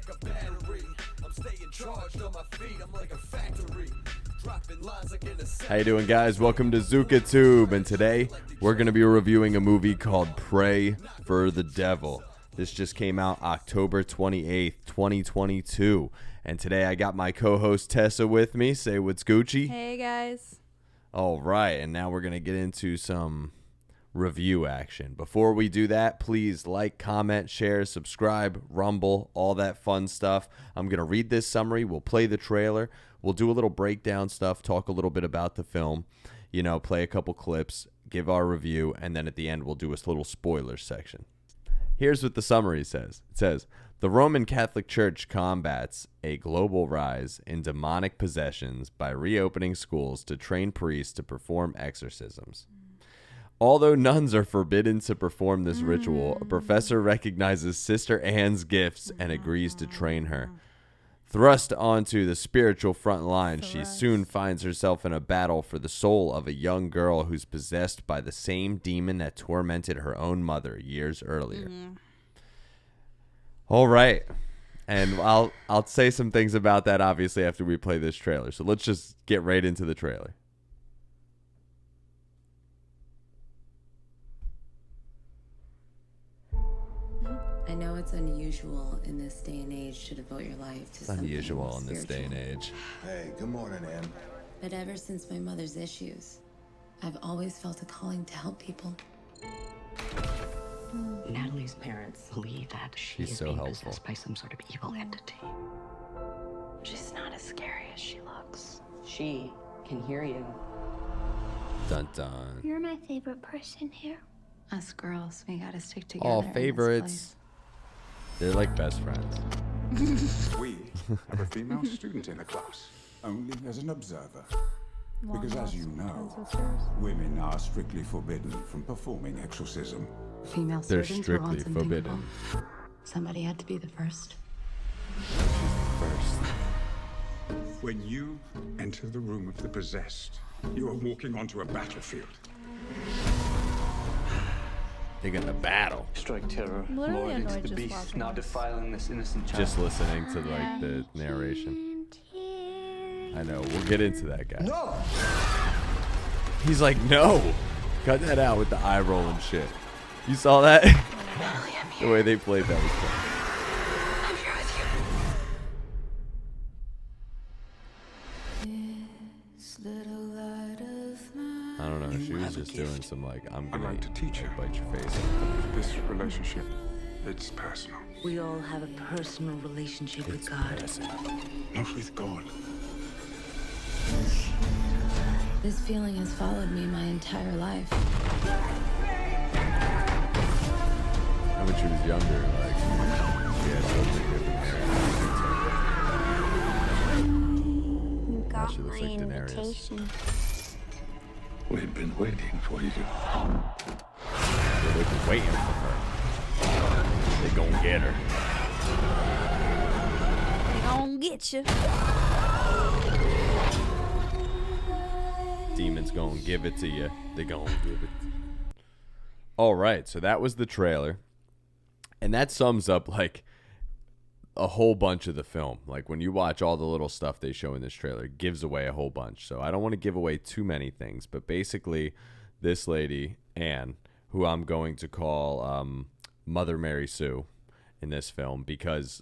like a battery. I'm staying charged on my feet. I'm like a factory. Dropping lines like in a. How you doing, guys? Welcome to ZukaTube, and today we're going to be reviewing a movie called Pray for the Devil. This just came out October 28th, 2022. And today I got my co-host Tessa with me. Say what's Gucci. Hey, guys. All right, and now we're going to get into some review action. Before we do that, please like, comment, share, subscribe, rumble, all that fun stuff. I'm going to read this summary. We'll play the trailer. We'll do a little breakdown stuff, talk a little bit about the film, play a couple clips, give our review, and then at the end we'll do a little spoiler section. Here's what the summary says. It says, the Roman Catholic Church combats a global rise in demonic possessions by reopening schools to train priests to perform exorcisms. Although nuns are forbidden to perform this ritual, a professor recognizes Sister Anne's gifts and agrees to train her. Thrust onto the spiritual front line, she soon finds herself in a battle for the soul of a young girl who's possessed by the same demon that tormented her own mother years earlier. All right. And I'll say some things about that, obviously, after we play this trailer. So let's just get right into the trailer. I know it's unusual in this day and age to devote your life to something Unusual in this day and spiritual. age. Hey, good morning, Ann. But ever since my mother's issues, I've always felt a calling to help people. Natalie's parents believe that she She's is so being helpful. possessed by some sort of evil entity. She's not as scary as she looks. She can hear you. Dun dun. You're my favorite person here. Us girls, we gotta stick together. All in this favorites. place. They're like best friends. We have a female student in the class, only as an observer. Because as you know, women are strictly forbidden from performing exorcism. Female They're surgeons were strictly once forbidden. unthinkable. Somebody had to be the first. First. When you enter the room of the possessed, you are walking onto a battlefield. They're gonna battle. Strike terror, I'm literally Lord, into annoyed the just beast, watching now this. defiling this innocent child. Just listening to like the narration. I know. We'll get into that, guy. No. He's like, no. Cut that out with the eye roll and shit. You saw that? The way they played that was fun. I'm here with I don't know. She was just doing some like, I'm I'd gonna like to teach her. bite your face. This relationship, it's personal. We all have a personal relationship with God. Not with God. This feeling has followed me my entire life. And when she was younger, like, she had totally different hair. You got she looks my like Daenerys. invitation. We've been waiting for you. They're like waiting for her. They gonna get her. They gonna get you. Demons gonna give it to you. They gonna give it. All right, so that was the trailer, and that sums up like a whole bunch of the film. Like when you watch all the little stuff they show in this trailer, it gives away a whole bunch. So I don't want to give away too many things, but basically, this lady Anne, who I'm going to call Mother Mary Sue in this film, because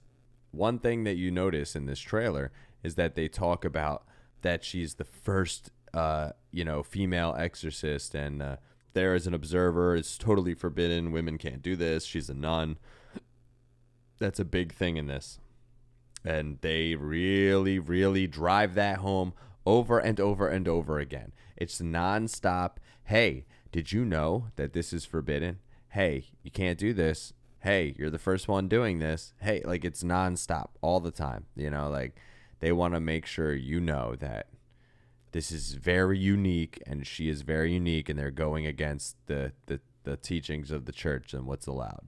one thing that you notice in this trailer is that they talk about that she's the first female exorcist, and there as an observer, it's totally forbidden. Women can't do this. She's a nun. That's a big thing in this. And they really, really drive that home over and over and over again. It's nonstop. Hey, did you know that this is forbidden? Hey, you can't do this. Hey, you're the first one doing this. Hey, like it's nonstop all the time. Like they want to make sure you know that this is very unique, and she is very unique, and they're going against the teachings of the church and what's allowed,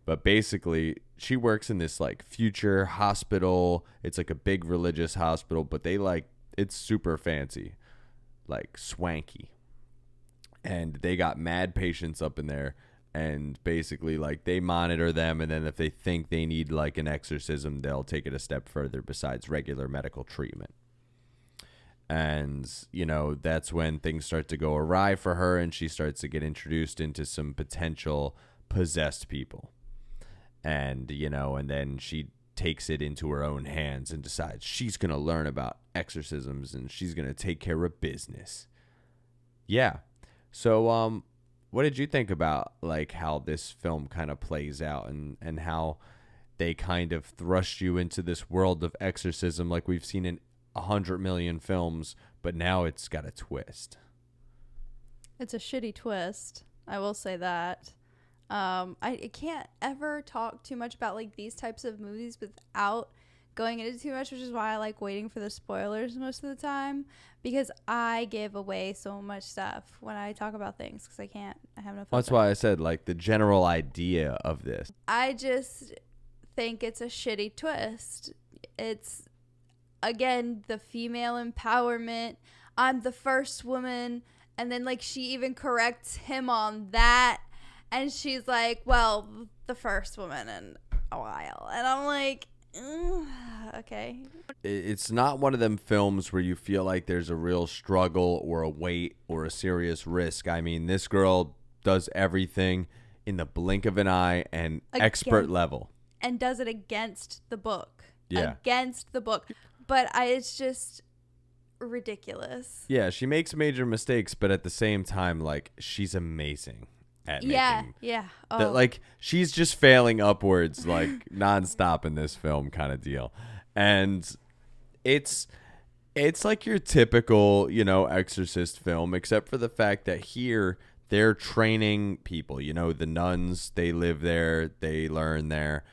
But basically, she works in this like future hospital. It's like a big religious hospital, but it's super fancy, like swanky. And they got mad patients up in there, and basically like they monitor them, and then if they think they need like an exorcism, they'll take it a step further besides regular medical treatment. And, you know, that's when things start to go awry for her, and she starts to get introduced into some potential possessed people. And, you know, and then she takes it into her own hands and decides she's going to learn about exorcisms and she's going to take care of business. Yeah. So, what did you think about, like, how this film kind of plays out and how they kind of thrust you into this world of exorcism like we've seen in 100 million films, but now it's got a twist. It's a shitty twist. I will say that. I can't ever talk too much about like these types of movies without going into too much, which is why I like waiting for the spoilers most of the time, because I give away so much stuff when I talk about things because I have no filter. That's why I said like the general idea of this. I just think it's a shitty twist. It's, again, the female empowerment. I'm the first woman. And then, like, she even corrects him on that. And she's like, well, the first woman in a while. And I'm like, okay. It's not one of them films where you feel like there's a real struggle or a weight or a serious risk. I mean, this girl does everything in the blink of an eye and expert level. And does it against the book. Yeah. Against the book. But it's just ridiculous. Yeah, she makes major mistakes, but at the same time, like, she's amazing at making... Yeah. That, like, she's just failing upwards, like, nonstop in this film kind of deal. And it's like your typical, you know, exorcist film, except for the fact that here they're training people. You know, the nuns, they live there, they learn there.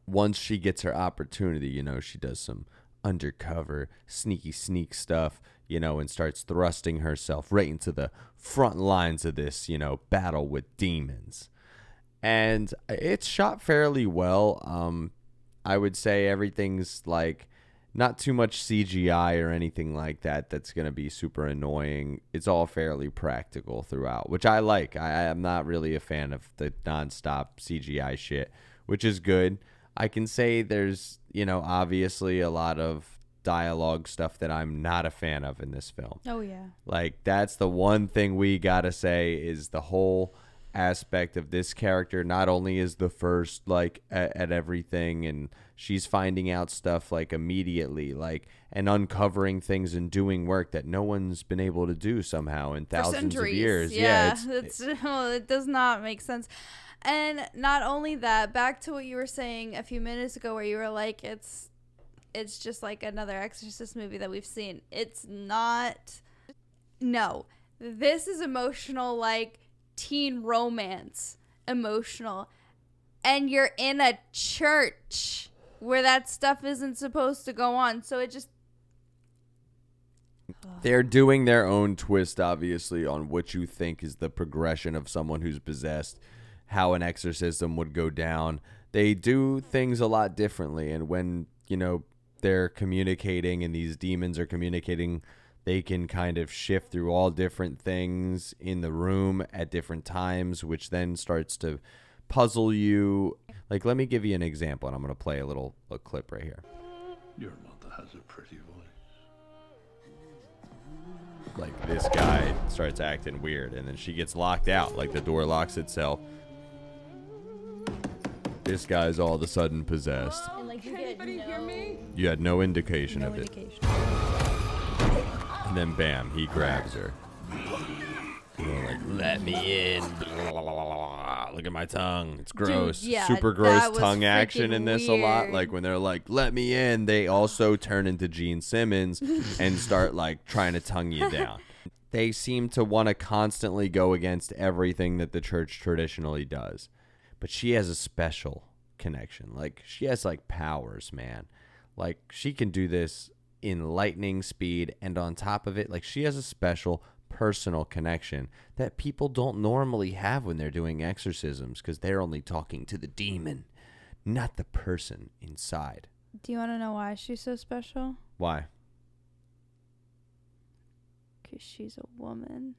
Once she gets her opportunity, you know, she does some undercover sneak stuff, you know, and starts thrusting herself right into the front lines of this, you know, battle with demons. And it's shot fairly well. I would say everything's like not too much CGI or anything like that that's going to be super annoying. It's all fairly practical throughout, which I like. I am not really a fan of the nonstop CGI shit, which is good. I can say there's, you know, obviously a lot of dialogue stuff that I'm not a fan of in this film. Oh, yeah. Like, that's the one thing we gotta say is the whole aspect of this character not only is the first, like, at everything, and she's finding out stuff, like, immediately, like, and uncovering things and doing work that no one's been able to do somehow in thousands of years. Yeah, it does not make sense. And not only that, back to what you were saying a few minutes ago where you were like, it's just like another Exorcist movie that we've seen. It's not. No. This is emotional, like teen romance emotional. And you're in a church where that stuff isn't supposed to go on. So it just... They're doing their own twist, obviously, on what you think is the progression of someone who's possessed, how an exorcism would go down. They do things a lot differently, and when, you know, they're communicating and these demons are communicating, they can kind of shift through all different things in the room at different times, which then starts to puzzle you. Like, let me give you an example, and I'm going to play a clip right here. Your mother has a pretty voice. Like, this guy starts acting weird, and then she gets locked out. Like, the door locks itself. This guy's all of a sudden possessed. And like, you hear me? You had no indication of it. And then, bam, he grabs her. And they're like, let me in. Look at my tongue. It's gross. Dude, yeah, super gross tongue action in this weird. a lot. Like, when they're like, let me in, they also turn into Gene Simmons and start, like, trying to tongue you down. They seem to want to constantly go against everything that the church traditionally does. But she has a special connection. Like, she has, like, powers, man. Like, she can do this in lightning speed. And on top of it, like, she has a special personal connection that people don't normally have when they're doing exorcisms, because they're only talking to the demon, not the person inside. Do you want to know why she's so special? Why? Because she's a woman.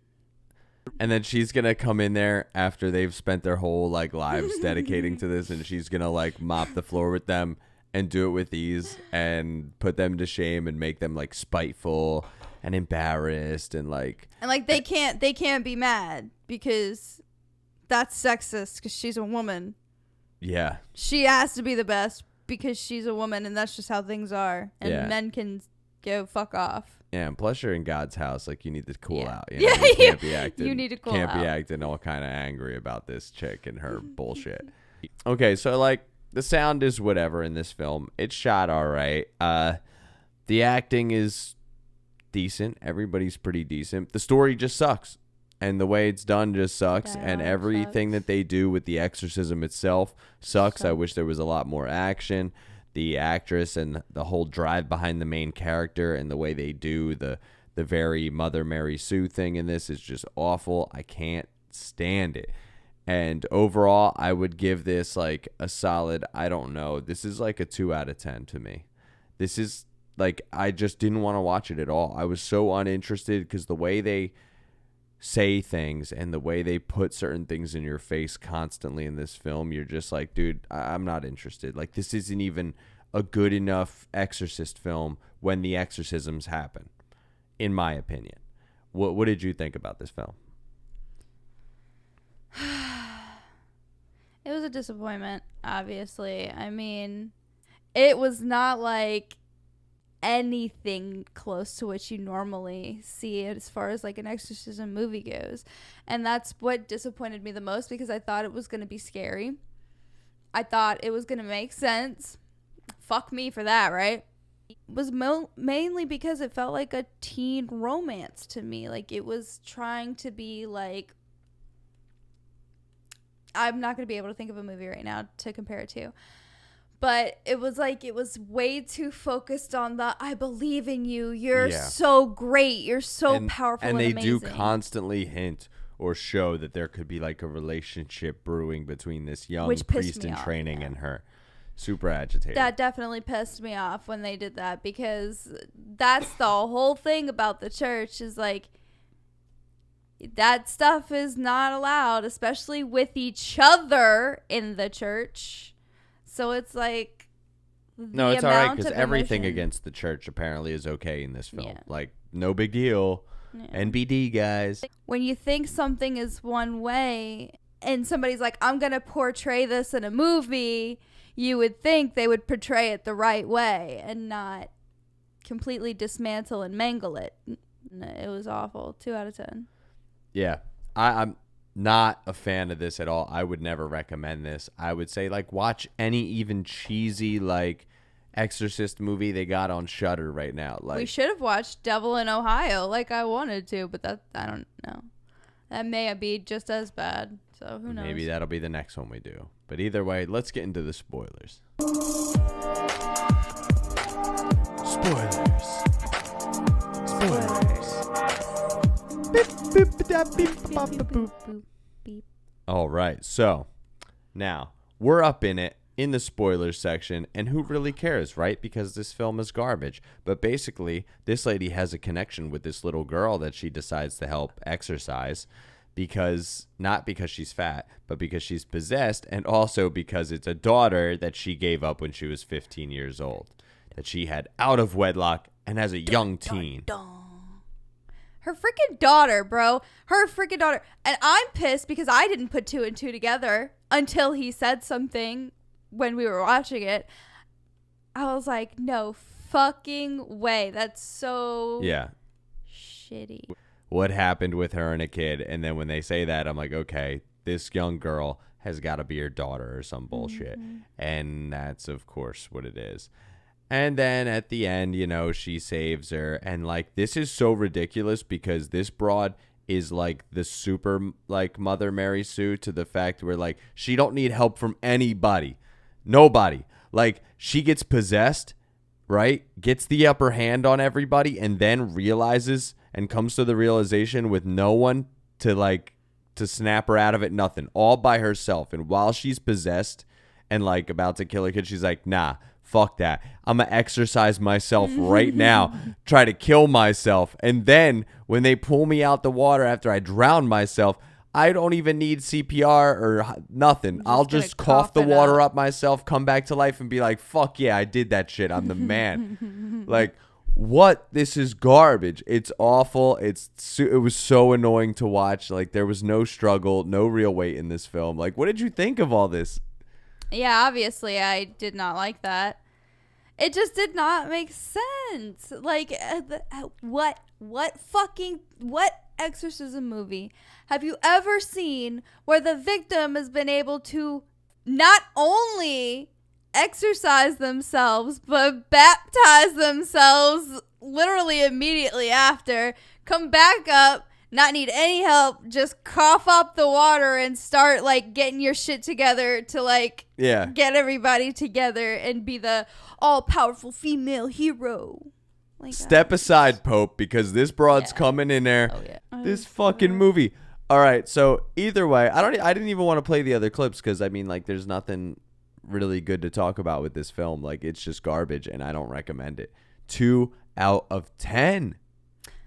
And then she's going to come in there after they've spent their whole like lives dedicating to this, and she's going to like mop the floor with them and do it with ease and put them to shame and make them like spiteful and embarrassed and like they can't be mad because that's sexist because she's a woman. Yeah. She has to be the best because she's a woman, and that's just how things are. And Yeah. men can go fuck off. Yeah, and plus you're in God's house, like you need to cool Yeah. out. You know? You can't be acting. You need to cool Can't be out. acting all kind of angry about this chick and her bullshit. Okay, so like the sound is whatever in this film. It's shot all right. The acting is decent. Everybody's pretty decent. The story just sucks, and the way it's done just sucks. And Dialogue everything sucks. that they do with the exorcism itself sucks. I wish there was a lot more action. The actress and the whole drive behind the main character and the way they do the very Mother Mary Sue thing in this is just awful. I can't stand it. And overall, I would give this like a solid, I don't know, this is like a 2 out of 10 to me. This is like, I just didn't want to watch it at all. I was so uninterested because the way they say things and the way they put certain things in your face constantly in this film, you're just like, dude, I'm not interested. Like, this isn't even a good enough exorcist film when the exorcisms happen, in my opinion. What did you think about this film? It was a disappointment, obviously. I mean, it was not like anything close to what you normally see as far as like an exorcism movie goes. And that's what disappointed me the most because I thought it was going to be scary. I thought it was going to make sense. Fuck me for that, right? It was mainly because it felt like a teen romance to me. Like it was trying to be like, I'm not going to be able to think of a movie right now to compare it to. But it was like, it was way too focused on the, I believe in you. You're so great. You're so powerful and they amazing. do constantly hint or show that there could be like a relationship brewing between this young priest in training and her. Super agitated. That definitely pissed me off when they did that because that's the whole thing about the church is like, that stuff is not allowed, especially with each other in the church. So it's like, no, it's all right because everything against the church apparently is okay in this film. Yeah. Like, no big deal. Yeah. NBD, guys. When you think something is one way and somebody's like, I'm going to portray this in a movie, you would think they would portray it the right way and not completely dismantle and mangle it. It was awful. 2 out of 10. Yeah. I'm not a fan of this at all. I would never recommend this. I would say like watch any even cheesy like exorcist movie they got on Shudder right now. Like we should have watched Devil in Ohio like I wanted to, but that I don't know. That may be just as bad. So who knows? Maybe that'll be the next one we do. But either way, let's get into the spoilers. All right, so now we're up in it in the spoilers section, and who really cares, right? Because this film is garbage. But basically, this lady has a connection with this little girl that she decides to help exorcise because not because she's fat, but because she's possessed, and also because it's a daughter that she gave up when she was 15 years old, that she had out of wedlock and as a young teen. Her freaking daughter, bro. Her freaking daughter. And I'm pissed because I didn't put 2 and 2 together until he said something when we were watching it. I was like, no fucking way. That's so shitty. What happened with her and a kid? And then when they say that, I'm like, okay, this young girl has got to be her daughter or some bullshit. Mm-hmm. And that's, of course, what it is. And then at the end, you know, she saves her. And, like, this is so ridiculous because this broad is, like, the super, like, Mother Mary Sue to the fact where, like, she don't need help from anybody. Nobody. Like, she gets possessed, right? Gets the upper hand on everybody and then realizes and comes to the realization with no one to, like, to snap her out of it. Nothing. All by herself. And while she's possessed and, like, about to kill her kid, she's like, nah. fuck that. I'm going to exercise myself right now, try to kill myself. And then when they pull me out the water after I drown myself, I don't even need CPR or nothing. I'll just cough the water up myself, come back to life, and be like, fuck yeah, I did that shit. I'm the man. Like, what? This is garbage. It's awful. It was so annoying to watch. Like, there was no struggle, no real weight in this film. Like, what did you think of all this? Yeah, obviously I did not like that. It just did not make sense. Like, what exorcism movie have you ever seen where the victim has been able to not only exorcise themselves but baptize themselves literally immediately after, come back up, not need any help, just cough up the water and start like getting your shit together to like get everybody together and be the all-powerful female hero? Like, step aside, Pope, because this broad's coming in there. This fucking movie. All right, so either way, I didn't even want to play the other clips because I mean, like, there's nothing really good to talk about with this film. Like, it's just garbage, and I don't recommend it. 2 out of 10.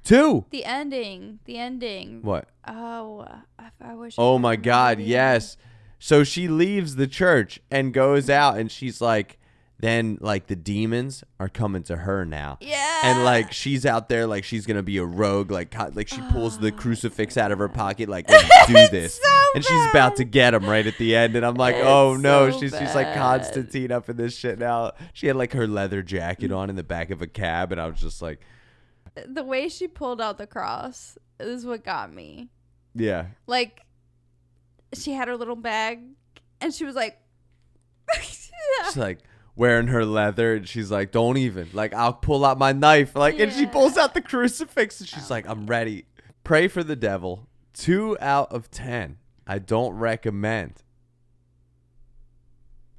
2. The ending. What? Oh, I wish. Oh my God, yes. So she leaves the church and goes out, and she's like, then like the demons are coming to her now. Yeah. And like she's out there like she's gonna be a rogue, like she pulls the crucifix out of her pocket, like, let's do this. So and she's about to get him right at the end, and I'm like, oh no, so she's like Constantine up in this shit now. She had like her leather jacket on in the back of a cab, and I was just like, the way she pulled out the cross is what got me. Yeah. Like, she had her little bag, and she was like, she's like wearing her leather, and she's like, don't even, like, I'll pull out my knife, like, and she pulls out the crucifix, and she's like, I'm ready. Pray for the devil. 2 out of 10. I don't recommend.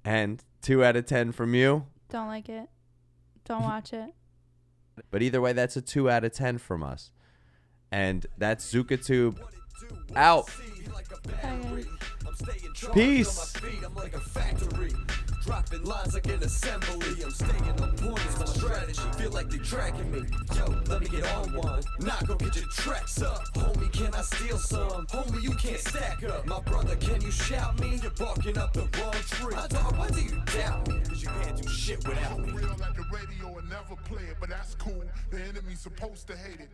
And 2 out of 10 from you. Don't like it. Don't watch it. But either way, that's a 2 out of 10 from us. And that's ZukaTube out. Peace. Dropping lines like an assembly. I'm staying on point. It's my strategy. Feel like they're tracking me. Yo, let me get on one. Nah, go get your tracks up. Homie, can I steal some? Homie, you can't stack up. My brother, can you shout me? You're barking up the wrong tree. My dog, why do you doubt me? Cause you can't do shit without me. Real like the radio and never play it, but that's cool. The enemy's supposed to hate it.